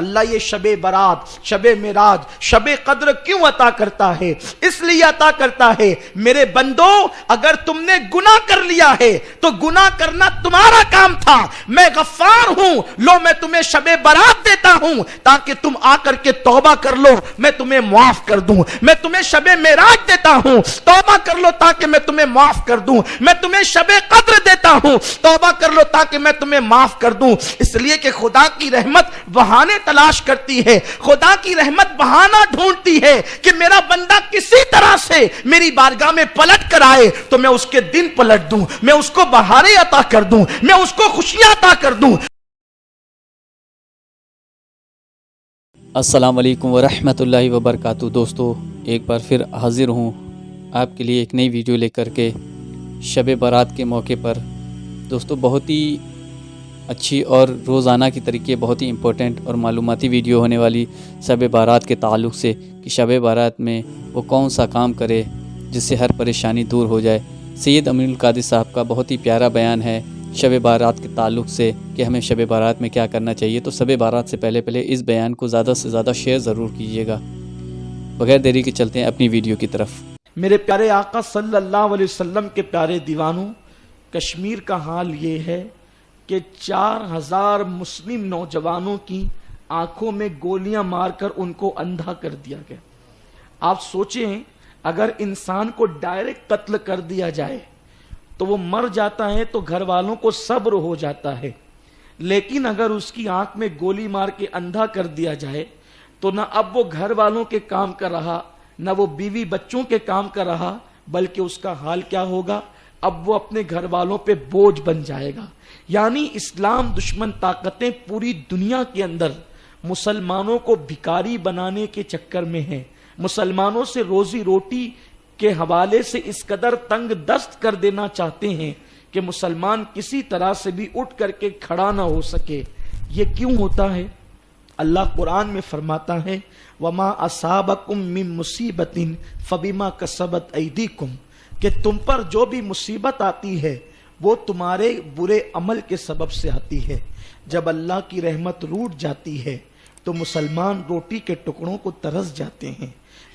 اللہ یہ شب برات، شب معراج، شب قدر کیوں عطا کرتا ہے؟ اس لیے عطا کرتا ہے میرے بندو اگر تم نے گناہ کر لیا ہے تو گناہ کرنا تمہارا کام تھا، میں غفار ہوں، لو میں تمہیں شب برات دیتا ہوں تاکہ تم آ کر کے توبہ کر لو، میں تمہیں معاف کر دوں۔ میں تمہیں شب معراج دیتا ہوں، توبہ کر لو تاکہ میں تمہیں معاف کر دوں۔ میں تمہیں شب قدر دیتا ہوں، توبہ کر لو تاکہ میں تمہیں معاف کر دوں۔ اس لیے کہ خدا کی رحمت بہانے تلاش کرتی ہے، خدا کی رحمت بہانہ ڈھونڈتی ہے کہ میرا بندہ کسی طرح سے میری بارگاہ میں پلٹ کر آئے تو میں اس کے دن پلٹ دوں، میں اس کو بہاریں عطا کر دوں، میں اس کو خوشیاں عطا کر دوں۔ السلام علیکم ورحمۃ اللہ وبرکاتہ۔ دوستو ایک بار پھر حاضر ہوں آپ کے لیے ایک نئی ویڈیو لے کر کے شب برات کے موقع پر۔ دوستو بہت ہی اچھی اور روزانہ کی طریقے بہت ہی امپورٹنٹ اور معلوماتی ویڈیو ہونے والی شب برات کے تعلق سے کہ شب برات میں وہ کون سا کام کرے جس سے ہر پریشانی دور ہو جائے۔ سید امین القادری صاحب کا بہت ہی پیارا بیان ہے شب برات کے تعلق سے کہ ہمیں شب برات میں کیا کرنا چاہیے۔ تو شب برات سے پہلے اس بیان کو زیادہ سے زیادہ شیئر ضرور کیجیے گا۔ بغیر دیری کے چلتے ہیں اپنی ویڈیو کی طرف۔ میرے پیارے آقا صلی اللہ علیہ وسلم کے پیارے دیوانوں، کشمیر کا حال یہ ہے کہ 4000 مسلم نوجوانوں کی آنکھوں میں گولیاں مار کر ان کو اندھا کر دیا گیا۔ آپ سوچیں اگر انسان کو ڈائریکٹ قتل کر دیا جائے تو وہ مر جاتا ہے تو گھر والوں کو صبر ہو جاتا ہے، لیکن اگر اس کی آنکھ میں گولی مار کے اندھا کر دیا جائے تو نہ اب وہ گھر والوں کے کام کر رہا، نہ وہ بیوی بچوں کے کام کر رہا، بلکہ اس کا حال کیا ہوگا؟ اب وہ اپنے گھر والوں پہ بوجھ بن جائے گا۔ یعنی اسلام دشمن طاقتیں پوری دنیا کے اندر مسلمانوں کو بھکاری بنانے کے چکر میں ہیں، مسلمانوں سے روزی روٹی کے حوالے سے اس قدر تنگ دست کر دینا چاہتے ہیں کہ مسلمان کسی طرح سے بھی اٹھ کر کے کھڑا نہ ہو سکے۔ یہ کیوں ہوتا ہے؟ اللہ قرآن میں فرماتا ہے وَمَا أَصَابَكُم مِّن مُّصِيبَةٍ فَبِمَا كَسَبَتْ أَيْدِيكُمْ، کہ تم پر جو بھی مصیبت آتی ہے وہ تمہارے برے عمل کے سبب سے آتی ہے۔ جب اللہ کی رحمت روٹ جاتی ہے تو مسلمان روٹی کے ٹکڑوں کو ترس جاتے ہیں۔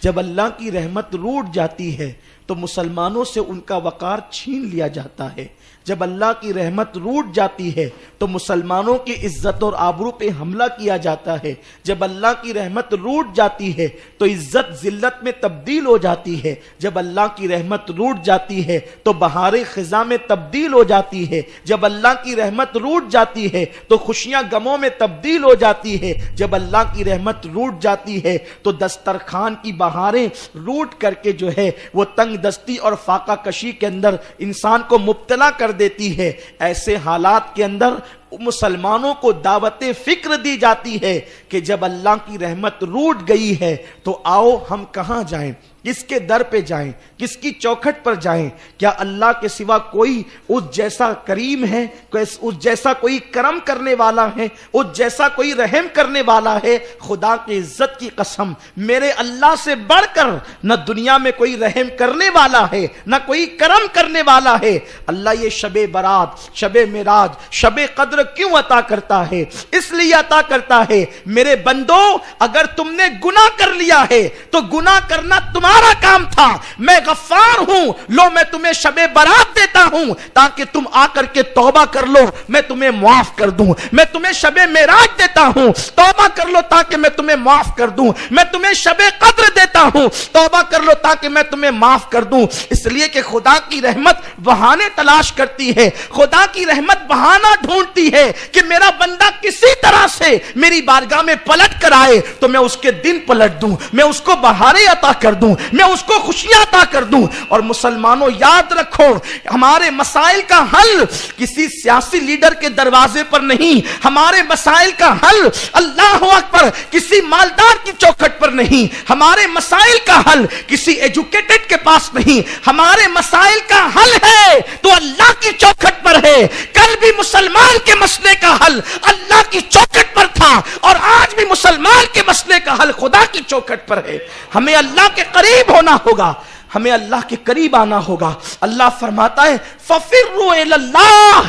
جب اللہ کی رحمت روٹ جاتی ہے تو مسلمانوں سے ان کا وقار چھین لیا جاتا ہے۔ جب اللہ کی رحمت روٹ جاتی ہے تو مسلمانوں کی عزت اور آبرو پہ حملہ کیا جاتا ہے۔ جب اللہ کی رحمت روٹ جاتی ہے تو عزت ذلت میں تبدیل ہو جاتی ہے۔ جب اللہ کی رحمت روٹ جاتی ہے تو بہار خزاں میں تبدیل ہو جاتی ہے۔ جب اللہ کی رحمت روٹ جاتی ہے تو خوشیاں غموں میں تبدیل ہو جاتی ہے۔ جب اللہ کی رحمت روٹ جاتی ہے تو دسترخوان کی بہاریں روٹ کر کے جو ہے وہ تنگ دستی اور فاقہ کشی کے اندر انسان کو مبتلا کر دیتی ہے۔ ایسے حالات کے اندر مسلمانوں کو دعوت فکر دی جاتی ہے کہ جب اللہ کی رحمت روٹ گئی ہے تو آؤ ہم کہاں جائیں، کس کے در پہ جائیں، کس کی چوکھٹ پر جائیں؟ کیا اللہ کے سوا کوئی اس جیسا کریم ہے، اس جیسا کوئی کرم کرنے والا ہے، اس جیسا کوئی رحم کرنے والا ہے؟ خدا کی عزت کی قسم میرے اللہ سے بڑھ کر نہ دنیا میں کوئی رحم کرنے والا ہے نہ کوئی کرم کرنے والا ہے۔ اللہ یہ شب برات، شب معراج، شب قدر کیوں عطا کرتا ہے؟ اس لیے عطا کرتا ہے میرے بندو اگر تم نے گناہ کر لیا ہے تو گناہ کرنا تمہارا کام تھا، میں غفار ہوں، لو میں تمہیں شب برات دیتا ہوں تاکہ تم آ کر کے توبہ کر لو، میں تمہیں معاف کر دوں۔ میں تمہیں شب معراج دیتا ہوں، توبہ کر لو تاکہ میں تمہیں معاف کر دوں۔ میں تمہیں شب قدر دیتا ہوں، توبہ کر لو تاکہ میں تمہیں معاف کر دوں۔ اس لیے کہ خدا کی رحمت بہانے تلاش کرتی ہے، خدا کی رحمت بہانہ ڈھونڈتی ہے کہ میرا بندہ کسی طرح سے میری بارگاہ میں پلٹ کر آئے تو میں اس کے دن پلٹ دوں، میں اس کو بہاریں عطا کر دوں، میں اس کو خوشیاں عطا کر دوں۔ اور مسلمانوں یاد رکھو ہمارے مسائل کا حل کسی سیاسی لیڈر کے دروازے پر نہیں، ہمارے مسائل کا حل اللہ اکبر کسی مالدار کی چوکھٹ پر نہیں، ہمارے مسائل کا حل کسی ایجوکیٹڈ کے پاس نہیں، ہمارے مسائل کا حل ہے تو اللہ کی چوکھٹ پر ہے۔ کل بھی مسلمان کے مسئلے کا حل اللہ کی چوکھٹ پر تھا اور آج بھی مسلمان کے مسئلے کا حل خدا کی چوکھٹ پر ہے۔ ہمیں اللہ کے قریب ہونا ہوگا، ہمیں اللہ کے قریب آنا ہوگا۔ اللہ فرماتا ہے فَفِرُّوا إِلَى اللَّهِ،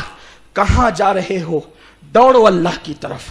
کہاں جا رہے ہو؟ دوڑو اللہ کی طرف۔